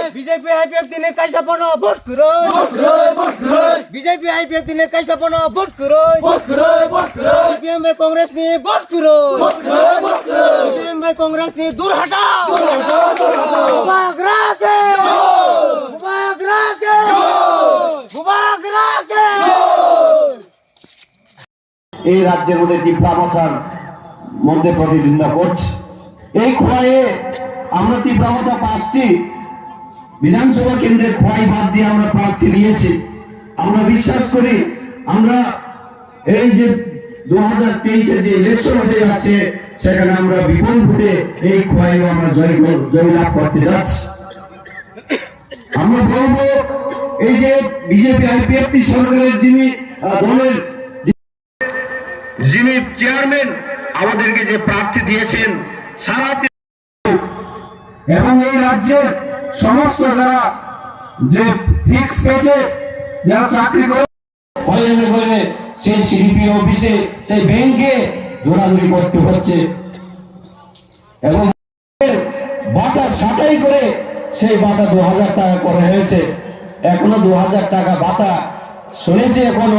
BJP IPF दिने कैसा बना वोट करो बीजेपी आईपीएफ दिने कैसा बना वोट करो सीपीएम में कांग्रेस ने वोट करो सीपीएम में कांग्रेस ने दूर हटाओ এই রাজ্যের মধ্যে তীব্রতার মধ্যে প্রতিদ্বন্দ্বিতা করছে। এই খোয়াইয়ে আমরা তীব্রতা 5টি বিধানসভা কেন্দ্রে খোয়াই বাদ দিয়ে আমরা প্রার্থী দিয়েছি। আমরা বিশ্বাস করি আমরা এই যে 2023-এ যে ইলেকশন হতে যাচ্ছে সেখানে আমরা বিপুল ভোটে এই খোয়াইয়ে আমরা জয়লাভ করতে যাচ্ছি। আমরা বলবো এই যে বিজেপি আইপিএফ সরকারের যিনি দলের যিনি চেয়ারম্যান আমাদেরকে যে প্রার্থী দিয়েছেন সারা এবং এই রাজ্যের সমস্ত যারা যে ফিক্স পেতে যারা চাকরি করে সেই সিডিপি অফিসে সেই ব্যাংকে দৌড়াদৌড়ি করতে হচ্ছে এবং বাটা ছাঁটাই করে সেই বাটা 2000 টাকা করা হয়েছে। এখনো 2000 টাকা বাটা শুনেছি এখন